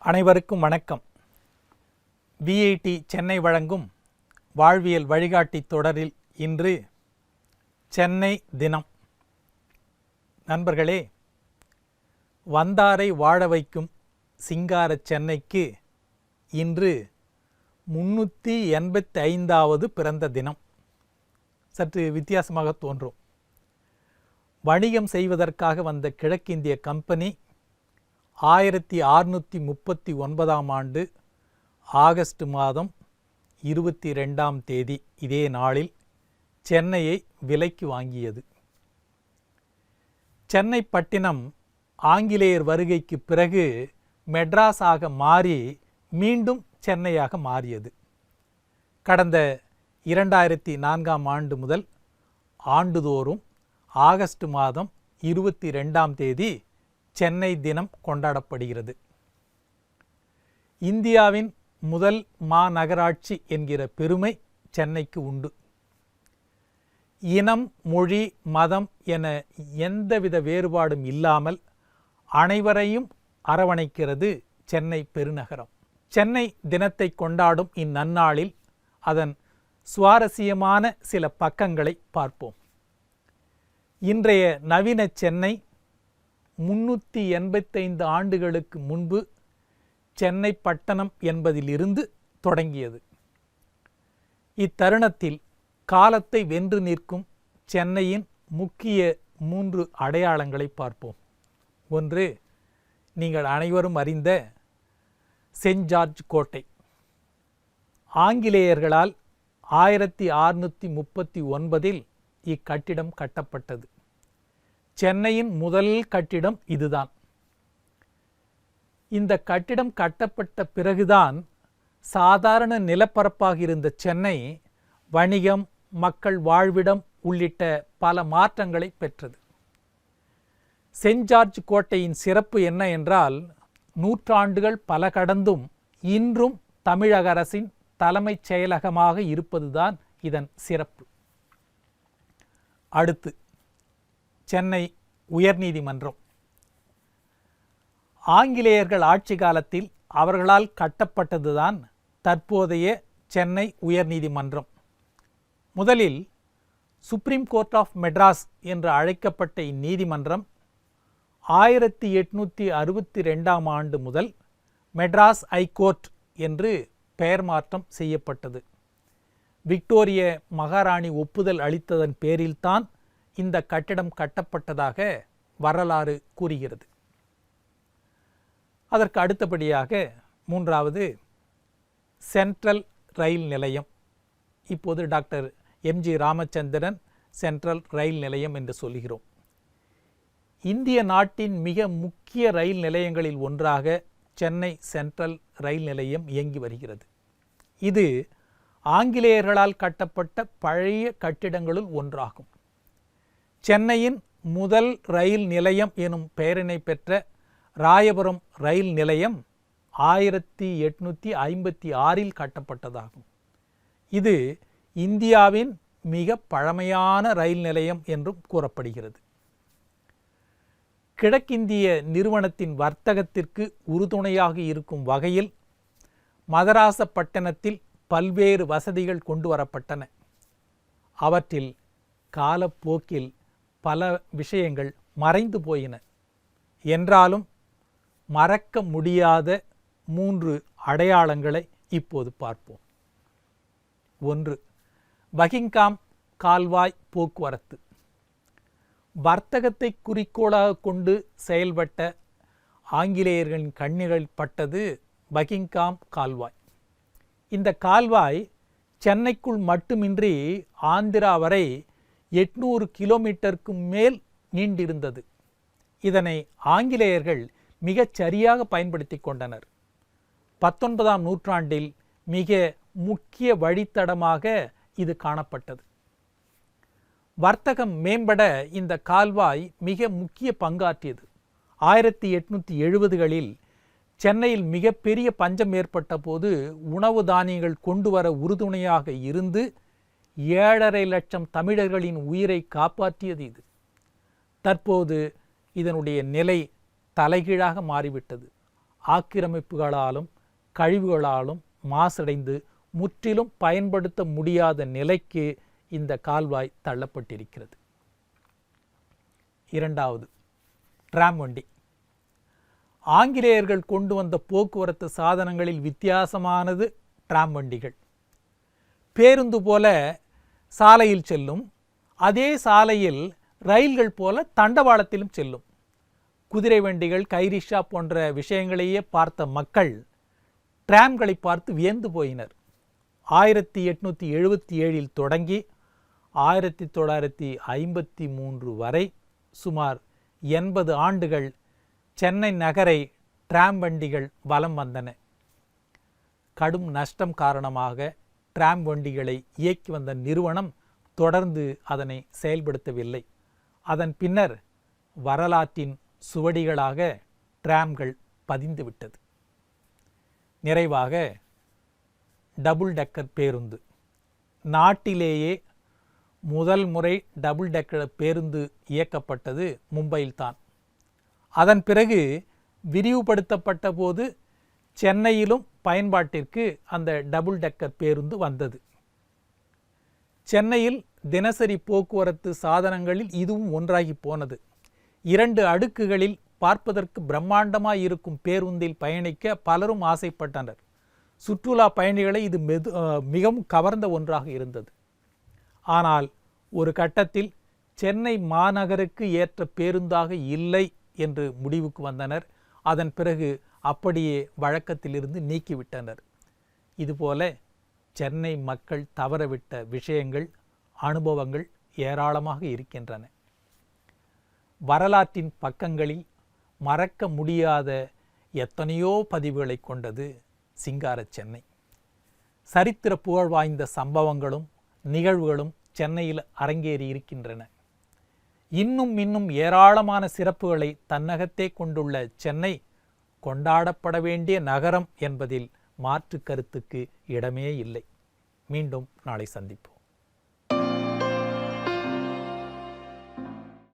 அனைவருக்கும் வணக்கம். விஐடி சென்னை வழங்கும் வாழ்வியல் வழிகாட்டி தொடரில் இன்று சென்னை தினம். நண்பர்களே, வந்தாரை வாழ வைக்கும் சிங்கார சென்னைக்கு இன்று 385வது பிறந்த தினம். சற்று வித்தியாசமாக தோன்றும். வணிகம் செய்வதற்காக வந்த கிழக்கிந்திய கம்பெனி 1639ஆம் ஆண்டு ஆகஸ்ட் மாதம் 22ஆம் தேதி இதே நாளில் சென்னையை விலைக்கு வாங்கியது. சென்னை பட்டினம் ஆங்கிலேயர் வருகைக்கு பிறகு மெட்ராஸாக மாறி மீண்டும் சென்னையாக மாறியது. கடந்த 2004ஆம் ஆண்டு முதல் ஆண்டுதோறும் ஆகஸ்ட் மாதம் 22ஆம் தேதி சென்னை தினம் கொண்டாடப்படுகிறது. இந்தியாவின் முதல் மாநகராட்சி என்கிற பெருமை சென்னைக்கு உண்டு. இனம், மொழி, மதம் என எந்தவித வேறுபாடும் இல்லாமல் அனைவரையும் அரவணைக்கிறது சென்னை பெருநகரம். சென்னை தினத்தை கொண்டாடும் இந்நன்னாளில் அதன் சுவாரஸ்யமான சில பக்கங்களை பார்ப்போம். இன்றைய நவீன சென்னை 385 ஆண்டுகளுக்கு முன்பு சென்னை பட்டணம் என்பதிலிருந்து தொடங்கியது. இத்தருணத்தில் காலத்தை வென்று நிற்கும் சென்னையின் முக்கிய 3 அடையாளங்களை பார்ப்போம். ஒன்று, நீங்கள் அனைவரும் அறிந்த செயின்ட் ஜார்ஜ் கோட்டை. ஆங்கிலேயர்களால் 1639இல் இக்கட்டிடம் கட்டப்பட்டது. சென்னையின் முதல் கட்டிடம் இதுதான். இந்த கட்டிடம் கட்டப்பட்ட பிறகுதான் சாதாரண நிலப்பரப்பாக இருந்த சென்னை வணிகம், மக்கள் வாழ்விடம் உள்ளிட்ட பல மாற்றங்களை பெற்றது. செயின்ட் ஜார்ஜ் கோட்டையின் சிறப்பு என்ன என்றால், நூற்றாண்டுகள் பல கடந்தும் இன்றும் தமிழக அரசின் தலைமைச் செயலகமாக இருப்பதுதான் இதன் சிறப்பு. அடுத்து, சென்னை உயர்நீதிமன்றம். ஆங்கிலேயர்கள் ஆட்சி காலத்தில் அவர்களால் கட்டப்பட்டதுதான் தற்போதைய சென்னை உயர்நீதிமன்றம். முதலில் சுப்ரீம் கோர்ட் ஆஃப் மெட்ராஸ் என்று அழைக்கப்பட்ட இந்நீதிமன்றம் 1862ஆம் ஆண்டு முதல் மெட்ராஸ் ஐகோர்ட் என்று பெயர் மாற்றம் செய்யப்பட்டது. விக்டோரிய மகாராணி ஒப்புதல் அளித்ததன் பேரில்தான் இந்த கட்டிடம் கட்டப்பட்டதாக வரலாறு கூறுகிறது. அதற்கு அடுத்தபடியாக மூன்றாவது, சென்ட்ரல் ரயில் நிலையம். இப்போது டாக்டர் எம்ஜி ராமச்சந்திரன் சென்ட்ரல் ரயில் நிலையம் என்று சொல்கிறோம். இந்திய நாட்டின் மிக முக்கிய ரயில் நிலையங்களில் ஒன்றாக சென்னை சென்ட்ரல் ரயில் நிலையம் இயங்கி வருகிறது. இது ஆங்கிலேயர்களால் கட்டப்பட்ட பழைய கட்டிடங்களுள் ஒன்றாகும். சென்னையின் முதல் ரயில் நிலையம் எனும் பெயரினை பெற்ற ராயபுரம் ரயில் நிலையம் 1856இல் கட்டப்பட்டதாகும். இது இந்தியாவின் மிக பழமையான ரயில் நிலையம் என்றும் கூறப்படுகிறது. கிழக்கிந்திய நிறுவனத்தின் வர்த்தகத்திற்கு உறுதுணையாக இருக்கும் வகையில் மதராசப்பட்டினத்தில் பல்வேறு வசதிகள் கொண்டு வரப்பட்டன. அவற்றில் காலப்போக்கில் பல விஷயங்கள் மறைந்து போயின. என்றாலும் மறக்க முடியாத 3 அடையாளங்களை இப்போது பார்ப்போம். ஒன்று, பக்கிங்காம் கால்வாய் போக்குவரத்து. வர்த்தகத்தை குறிக்கோளாக கொண்டு செயல்பட்ட ஆங்கிலேயர்களின் கண்ணிகள் பட்டது பக்கிங்காம் கால்வாய். இந்த கால்வாய் சென்னைக்குள் மட்டுமின்றி ஆந்திரா வரை 800 கிலோமீட்டருக்கு மேல் நீண்டிருந்தது. இதனை ஆங்கிலேயர்கள் மிகச் சரியாக பயன்படுத்தி கொண்டனர். 19ஆம் நூற்றாண்டில் மிக முக்கிய வழித்தடமாக இது காணப்பட்டது. வர்த்தகம் மேம்பட இந்த கால்வாய் மிக முக்கிய பங்காற்றியது. 1870களில் சென்னையில் மிகப்பெரிய பஞ்சம் ஏற்பட்ட போது உணவு தானியங்கள் கொண்டு வர உறுதுணையாக இருந்து 7.5 லட்சம் தமிழர்களின் உயிரை காப்பாற்றியது இது. தற்போது இதனுடைய நிலை தலைகீழாக மாறிவிட்டது. ஆக்கிரமிப்புகளாலும் கழிவுகளாலும் மாசடைந்து முற்றிலும் பயன்படுத்த முடியாத நிலைக்கு இந்த கால்வாய் தள்ளப்பட்டிருக்கிறது. இரண்டாவது, டிராம் வண்டி. ஆங்கிலேயர்கள் கொண்டு வந்த போக்குவரத்து சாதனங்களில் வித்தியாசமானது டிராம் வண்டிகள். பேருந்து போல சாலையில் செல்லும், அதே சாலையில் ரயில்கள் போல தண்டவாளத்திலும் செல்லும். குதிரை வண்டிகள், கைரிஷா போன்ற விஷயங்களையே பார்த்த மக்கள் டிராம்களை பார்த்து வியந்து போயினர். 1877 தொடங்கி 1953 வரை சுமார் 80 ஆண்டுகள் சென்னை நகரை டிராம் வண்டிகள் வலம் வந்தன. கடும் நஷ்டம் காரணமாக டிராம் வண்டிகளை இயக்கி வந்த நிறுவனம் தொடர்ந்து அதனை செயல்படுத்தவில்லை. அதன் பின்னர் வரலாற்றின் சுவடிகளாக டிராம்கள் பதிந்துவிட்டது. நிறைவாக டபுள் டெக்கர் பேருந்து. நாட்டிலேயே முதல் முறை டபுள் டெக்கர் பேருந்து இயக்கப்பட்டது மும்பையில்தான். அதன் பிறகு விரிவுபடுத்தப்பட்ட போது சென்னையிலும் பயன்பாட்டிற்கு அந்த டபுள் டெக்கர் பேருந்து வந்தது. சென்னையில் தினசரி போக்குவரத்து சாதனங்களில் இதுவும் ஒன்றாகி போனது. 2 அடுக்குகளில் பார்ப்பதற்கு பிரம்மாண்டமாய் இருக்கும் பேருந்தில் பயணிக்க பலரும் ஆசைப்பட்டனர். சுற்றுலா பயணிகளை இது மிகவும் கவர்ந்த ஒன்றாக இருந்தது. ஆனால் ஒரு கட்டத்தில் சென்னை மாநகருக்கு ஏற்ற பேருந்தாக இல்லை என்று முடிவுக்கு வந்தனர். அதன் பிறகு அப்படியே வழக்கத்திலிருந்து நீக்கிவிட்டனர். இதுபோல சென்னை மக்கள் தவறவிட்ட விஷயங்கள், அனுபவங்கள் ஏராளமாக இருக்கின்றன. வரலாற்றின் பக்கங்களில் மறக்க முடியாத எத்தனையோ பதிவுகளை கொண்டது சிங்கார சென்னை. சரித்திர புகழ் வாய்ந்த சம்பவங்களும் நிகழ்வுகளும் சென்னையில் அரங்கேறி இருக்கின்றன. இன்னும் ஏராளமான சிறப்புகளை தன்னகத்தே கொண்டுள்ள சென்னை கொண்டாடப்பட வேண்டிய நகரம் என்பதில் மாற்று கருத்துக்கு இடமே இல்லை. மீண்டும் நாளை சந்திப்போம்.